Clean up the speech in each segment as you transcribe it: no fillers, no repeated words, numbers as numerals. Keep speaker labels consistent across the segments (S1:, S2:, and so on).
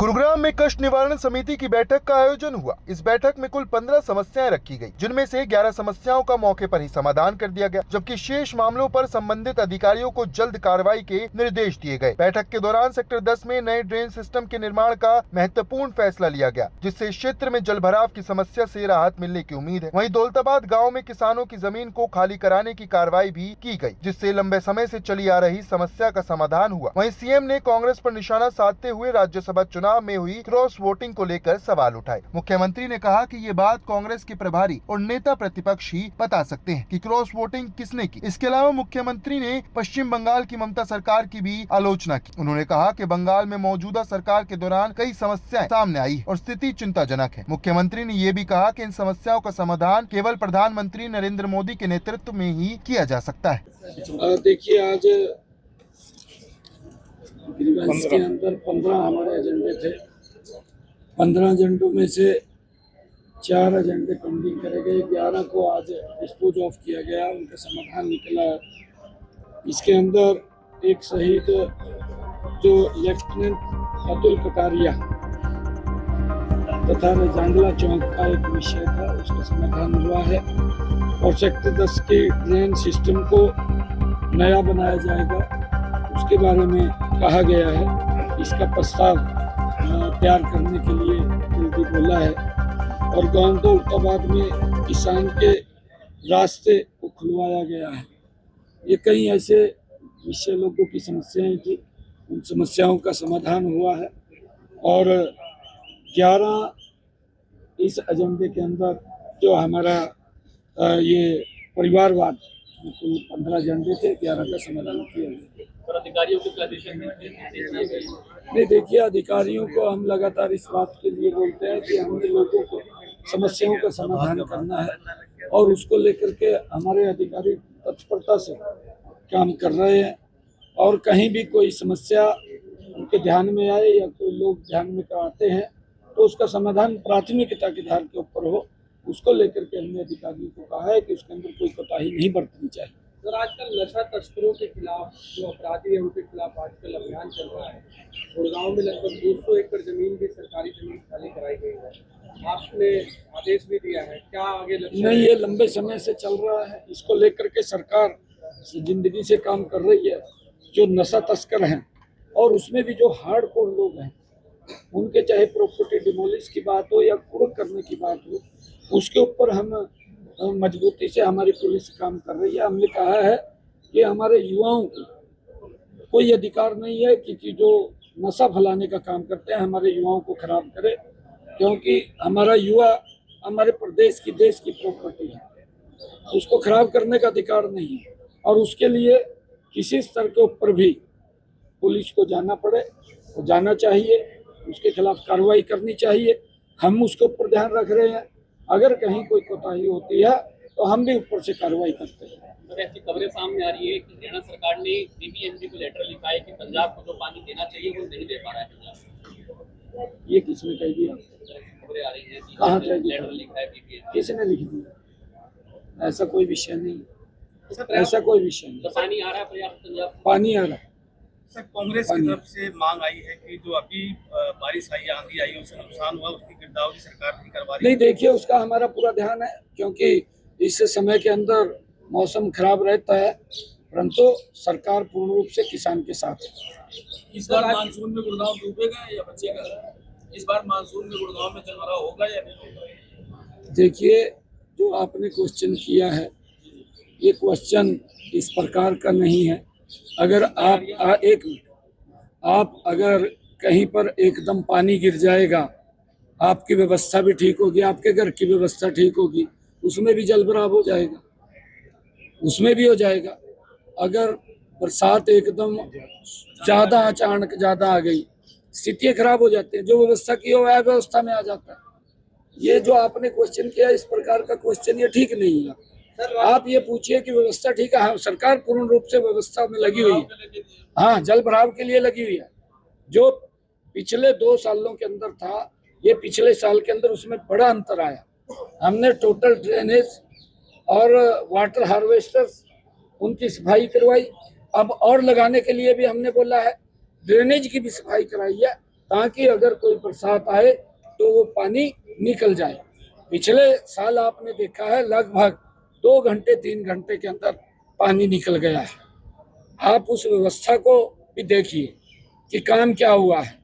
S1: गुरुग्राम में कष्ट निवारण समिति की बैठक का आयोजन हुआ। इस बैठक में कुल 15 समस्याएं रखी गई, जिनमें से 11 समस्याओं का मौके पर ही समाधान कर दिया गया, जबकि शेष मामलों पर संबंधित अधिकारियों को जल्द कार्रवाई के निर्देश दिए गए। बैठक के दौरान सेक्टर 10 में नए ड्रेन सिस्टम के निर्माण का महत्वपूर्ण फैसला लिया गया, जिससे इस क्षेत्र में जलभराव की समस्या से राहत मिलने की उम्मीद है। वहीं दौलताबाद गाँव में किसानों की जमीन को खाली कराने की कार्रवाई भी की गयी, जिससे लंबे समय से चली आ रही समस्या का समाधान हुआ। वहीं सीएम ने कांग्रेस पर निशाना साधते हुए राज्यसभा चुनाव में हुई क्रॉस वोटिंग को लेकर सवाल उठाए। मुख्यमंत्री ने कहा कि ये बात कांग्रेस के प्रभारी और नेता प्रतिपक्ष ही बता सकते हैं कि क्रॉस वोटिंग किसने की। इसके अलावा मुख्यमंत्री ने पश्चिम बंगाल की ममता सरकार की भी आलोचना की। उन्होंने कहा कि बंगाल में मौजूदा सरकार के दौरान कई समस्याएं सामने आई और स्थिति चिंताजनक है। मुख्यमंत्री ने ये भी कहा कि इन समस्याओं का समाधान केवल प्रधानमंत्री नरेंद्र मोदी के नेतृत्व में ही किया जा सकता है।
S2: देखिए, आज के अंदर 15 हमारे एजेंडे थे। 15 एजेंडों में से 4 एजेंडे पेंडिंग करे गए, 11 को आज डिस्पोज ऑफ किया गया, उनका समाधान निकला है। इसके अंदर एक शहीद जो लेफ्टिनेंट अतुल कटारिया तथा जांगला चौक का एक विषय था, उसका समाधान हुआ है। और सेक्टर 10 के ड्रेन सिस्टम को नया बनाया जाएगा, उसके बारे में कहा गया है। इसका प्रस्ताव तैयार करने के लिए जल्दी बोला है। और गांव दौलताबाद में किसान के रास्ते को खुलवाया गया है। ये कई ऐसे विषय लोगों की समस्याएं थी, उन समस्याओं का समाधान हुआ है। और 11 इस एजेंडे के अंदर जो हमारा ये परिवारवाद, कुल 15 एजेंडे थे, 11 का समाधान किया गया।
S3: और अधिकारियों को
S2: नहीं, देखिए, अधिकारियों को हम लगातार इस बात के लिए बोलते हैं कि हमें लोगों को समस्याओं का समाधान करना है और उसको लेकर के हमारे अधिकारी तत्परता से काम कर रहे हैं। और कहीं भी कोई समस्या उनके ध्यान में आए या कोई लोग ध्यान में कराते हैं तो उसका समाधान प्राथमिकता के आधार के ऊपर हो, उसको लेकर के हमने अधिकारियों को कहा है कि उसके अंदर कोई कोताही नहीं बरतनी चाहिए।
S3: सर, आजकल नशा तस्करों के खिलाफ जो अपराधी है उनके खिलाफ आजकल अभियान चल रहा है। गुड़गांव में लगभग 200 एकड़ जमीन भी सरकारी जमीन खाली कराई गई है। आपने आदेश भी दिया है, क्या आगे लक्ष्य?
S2: नहीं, ये लंबे समय से चल रहा है। इसको लेकर के सरकार जिंदगी से काम कर रही है। जो नशा तस्कर हैं और उसमें भी जो हार्डकोर लोग हैं, उनके चाहे प्रॉपर्टी डिमोलिश की बात हो या कुर्क करने की बात हो, उसके ऊपर हम मजबूती से हमारी पुलिस काम कर रही है। हमने कहा है कि हमारे युवाओं को कोई अधिकार नहीं है कि जो नशा फैलाने का काम करते हैं हमारे युवाओं को खराब करे, क्योंकि हमारा युवा हमारे प्रदेश की, देश की प्रॉपर्टी है, उसको खराब करने का अधिकार नहीं है। और उसके लिए किसी स्तर के ऊपर भी पुलिस को जाना पड़े तो जाना चाहिए, उसके खिलाफ कार्रवाई करनी चाहिए। हम उसके ऊपर ध्यान रख रहे हैं। अगर कहीं कोई कोताही होती है तो हम भी ऊपर से कार्रवाई करते हैं।
S3: सर, ऐसी खबरें सामने आ रही है कि हरियाणा सरकार ने बीबीएमबी को लेटर लिखा है कि पंजाब को जो पानी देना चाहिए वो नहीं दे पा रहा है पंजाब।
S2: ये किसने कह दिया?
S3: खबरें आ रही है,
S2: कहाँ
S3: लेटर लिखा है बीबीएमबी।
S2: किसने लिख दिया? ऐसा कोई विषय नहीं, ऐसा कोई विषय नहीं।
S3: तो पानी आ रहा है पर्याप्त पंजाब?
S2: पानी आ रहा है।
S4: सर, कांग्रेस की तरफ से मांग आई है कि जो अभी बारिश आई, आंधी आई, उससे नुकसान हुआ, उसकी गिरदावरी सरकार नहीं करवा रही।
S2: नहीं, देखिए, उसका हमारा पूरा ध्यान है, क्योंकि इस समय के अंदर मौसम खराब रहता है, परंतु सरकार पूर्ण रूप से किसान के साथ है।
S4: इस बार मानसून में गुड़गांव डूबेगा या बचेगा? इस बार मानसून में गुड़गांव में जलभराव होगा या नहीं होगा?
S2: देखिए, जो आपने क्वेश्चन किया है, ये क्वेश्चन इस प्रकार का नहीं है। अगर आप अगर कहीं पर एकदम पानी गिर जाएगा, आपकी व्यवस्था भी ठीक होगी, आपके घर की व्यवस्था ठीक होगी, उसमें भी जलभराव हो जाएगा, उसमें भी हो जाएगा। अगर बरसात एकदम ज़्यादा अचानक ज़्यादा आ गई, स्थितियाँ खराब हो जाती हैं, जो व्यवस्था की हो अव्यवस्था में आ जाता है। ये जो आपने क्वेश्चन किया, इस प्रकार का क्वेश्चन ये ठीक नहीं है। आप ये पूछिए कि व्यवस्था ठीक है। हाँ, सरकार पूर्ण रूप से व्यवस्था में लगी हुई है। हाँ, जल भराव के लिए लगी हुई है। जो पिछले 2 सालों के अंदर था, ये पिछले साल के अंदर उसमें बड़ा अंतर आया। हमने टोटल ड्रेनेज और वाटर हार्वेस्टर्स उनकी सफाई करवाई। अब और लगाने के लिए भी हमने बोला है, ड्रेनेज की भी सफाई कराई है। ताकि अगर कोई बरसात आए तो वो पानी निकल जाए। पिछले साल आपने देखा है लगभग 2 घंटे 3 घंटे के अंदर पानी निकल गया है। आप उस व्यवस्था को भी देखिए कि काम क्या हुआ है।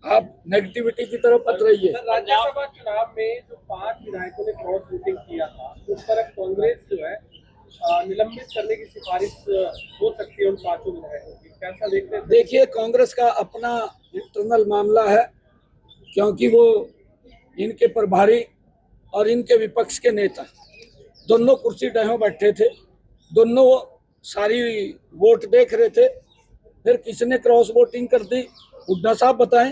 S2: आप नेगेटिविटी की तरफ मत रहिए।
S3: राज्यसभा चुनाव में जो 5 विधायकों ने क्रॉस वोटिंग किया था उस पर अब कांग्रेस जो है निलंबित करने की सिफारिश हो सकती है उन 5 विधायकों की, कैसा देखते हैं?
S2: देखिए, कांग्रेस का अपना इंटरनल मामला है, क्योंकि वो इनके प्रभारी और इनके विपक्ष के नेता दोनों कुर्सी डहों बैठे थे, दोनों सारी वोट देख रहे थे। फिर किसने क्रॉस वोटिंग कर दी, हुड्डा साहब बताएं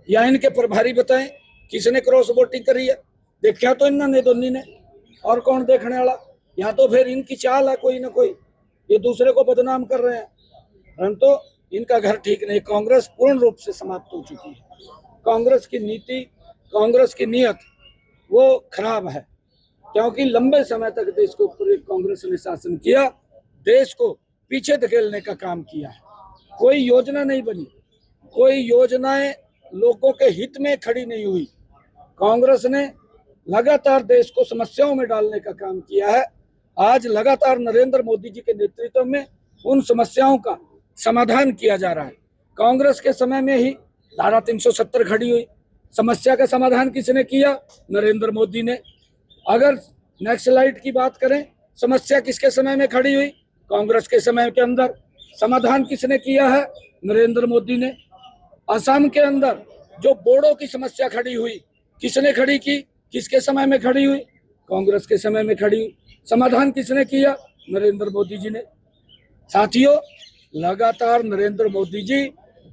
S2: या इनके प्रभारी बताएं किसने क्रॉस वोटिंग करी है। देखा तो इन्होंने दोनों ने, और कौन देखने वाला। यहाँ तो फिर इनकी चाल है कोई ना कोई, ये दूसरे को बदनाम कर रहे हैं, परंतु इनका घर ठीक नहीं। कांग्रेस पूर्ण रूप से समाप्त हो चुकी है। कांग्रेस की नीति, कांग्रेस की नीयत वो खराब है, क्योंकि लंबे समय तक देश के ऊपर कांग्रेस ने शासन किया, देश को पीछे धकेलने का काम किया है। कोई योजना नहीं बनी, कोई योजनाएं लोगों के हित में खड़ी नहीं हुई। कांग्रेस ने लगातार देश को समस्याओं में डालने का काम किया है। आज लगातार नरेंद्र मोदी जी के नेतृत्व में उन समस्याओं का समाधान किया जा रहा है। कांग्रेस के समय में ही धारा 370 खड़ी हुई, समस्या का समाधान किसने किया? नरेंद्र मोदी ने। अगर नक्सलाइट की बात करें, समस्या किसके समय में खड़ी हुई? कांग्रेस के समय के अंदर। समाधान किसने किया है? नरेंद्र मोदी ने। असम के अंदर जो बोडो की समस्या खड़ी हुई, किसने खड़ी की? किसके समय में खड़ी हुई? कांग्रेस के समय में खड़ी हुई। समाधान किसने किया? नरेंद्र मोदी जी ने। साथियों, लगातार नरेंद्र मोदी जी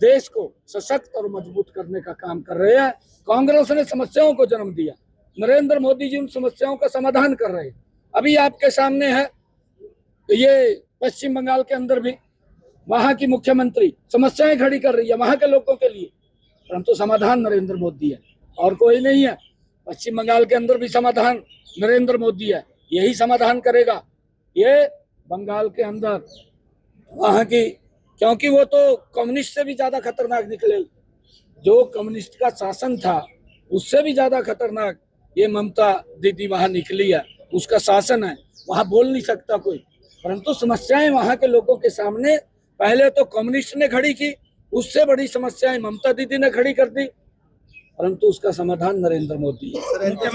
S2: देश को सशक्त और मजबूत करने का काम कर रहे हैं। कांग्रेस ने समस्याओं को जन्म दिया, नरेंद्र मोदी जी उन समस्याओं का समाधान कर रहे हैं। अभी आपके सामने है ये पश्चिम बंगाल के अंदर भी वहां की मुख्यमंत्री समस्याएं खड़ी कर रही है वहां के लोगों के लिए, परंतु समाधान नरेंद्र मोदी है और कोई नहीं है। पश्चिम बंगाल के अंदर भी समाधान नरेंद्र मोदी है, यही समाधान करेगा। ये बंगाल के अंदर वहां की, क्योंकि वो तो कम्युनिस्ट से भी ज्यादा खतरनाक निकले। जो कम्युनिस्ट का शासन था उससे भी ज्यादा खतरनाक ये ममता दीदी वहां निकली है। उसका शासन है, वहां बोल नहीं सकता कोई, परंतु समस्याएं वहां के लोगों के सामने पहले तो कम्युनिस्ट ने खड़ी की, उससे बड़ी समस्याएं ममता दीदी ने खड़ी कर दी, परंतु उसका समाधान नरेंद्र मोदी है।